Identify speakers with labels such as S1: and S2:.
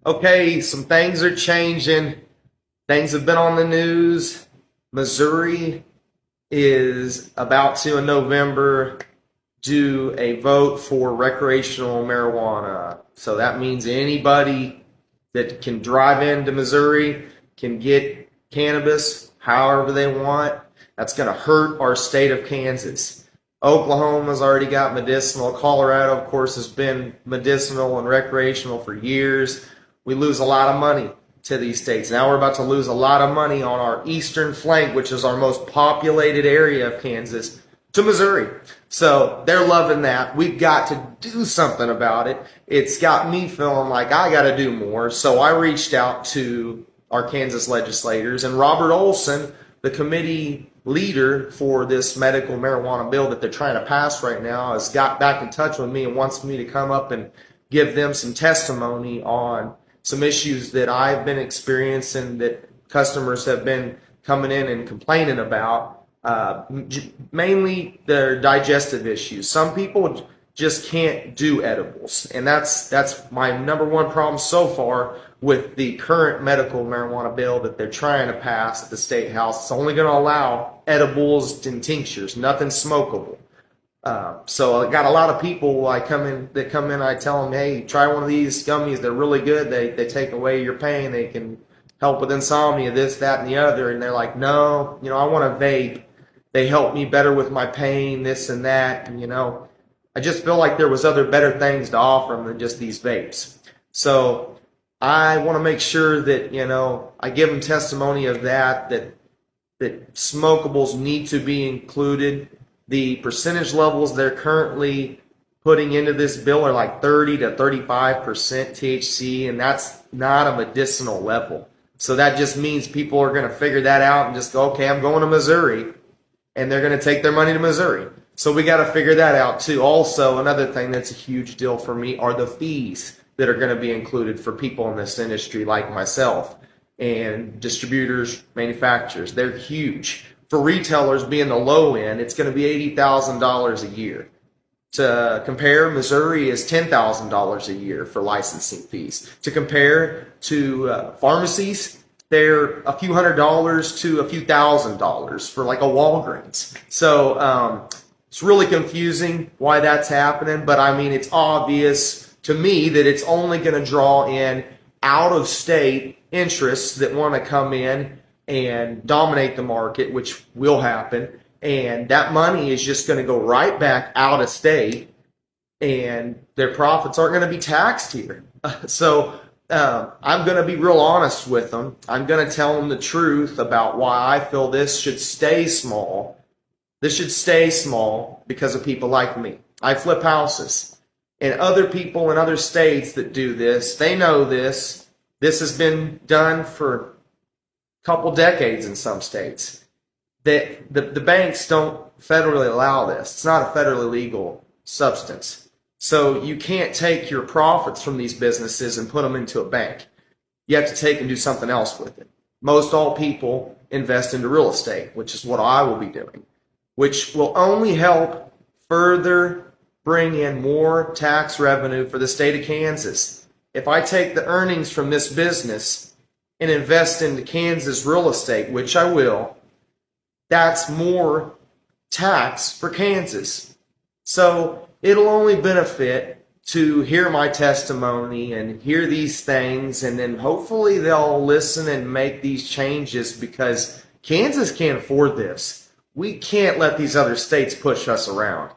S1: Okay, some things are changing. Things have been on the news. Missouri is about to, in November, do a vote for recreational marijuana. So that means anybody that can drive into Missouri can get cannabis however they want. That's going to hurt our state of Kansas. Oklahoma's already got medicinal. Colorado, of course, has been medicinal and recreational for years. We lose a lot of money to these states. Now we're about to lose a lot of money on our eastern flank, which is our most populated area of Kansas, to Missouri. So they're loving that. We've got to do something about it. It's got me feeling like I got to do more. So I reached out to our Kansas legislators, and Robert Olson, the committee leader for this medical marijuana bill that they're trying to pass right now, has got back in touch with me and wants me to come up and give them some testimony on some issues that I've been experiencing that customers have been coming in and complaining about, mainly their digestive issues. Some people just can't do edibles, and that's my number one problem so far with the current medical marijuana bill that they're trying to pass at the State House. It's only going to allow edibles and tinctures, nothing smokable. So I got a lot of people that come in, I tell them, hey, try one of these gummies. They're really good. They take away your pain. They can help with insomnia, this, that, and the other. And they're like, no, I want a vape. They help me better with my pain, this and that. And, I just feel like there was other better things to offer them than just these vapes. So I want to make sure that, I give them testimony of that smokables need to be included. The percentage levels they're currently putting into this bill are like 30 to 35% THC, and that's not a medicinal level. So that just means people are going to figure that out and just go, okay, I'm going to Missouri, and they're going to take their money to Missouri. So we got to figure that out too. Also, another thing that's a huge deal for me are the fees that are going to be included for people in this industry like myself and distributors, manufacturers. They're huge. For retailers being the low end, it's going to be $80,000 a year. To compare, Missouri is $10,000 a year for licensing fees. To compare to pharmacies, they're a few $100s to a few $1,000s for like a Walgreens. So it's really confusing why that's happening, but I mean, it's obvious to me that it's only going to draw in out-of-state interests that want to come in and dominate the market, which will happen, and that money is just going to go right back out of state, and their profits aren't going to be taxed here. So I'm going to be real honest with them. I'm going to tell them the truth about why I feel this should stay small. This should stay small because of people like me. I flip houses, and other people in other states that do this, they know this. This has been done for couple decades in some states. That the banks don't federally allow this. It's not a federally legal substance. So you can't take your profits from these businesses and put them into a bank. You have to take and do something else with it. Most all people invest into real estate, which is what I will be doing, which will only help further bring in more tax revenue for the state of Kansas. If I take the earnings from this business and invest into Kansas real estate, which I will, that's more tax for Kansas. So it'll only benefit to hear my testimony and hear these things, and then hopefully they'll listen and make these changes because Kansas can't afford this. We can't let these other states push us around.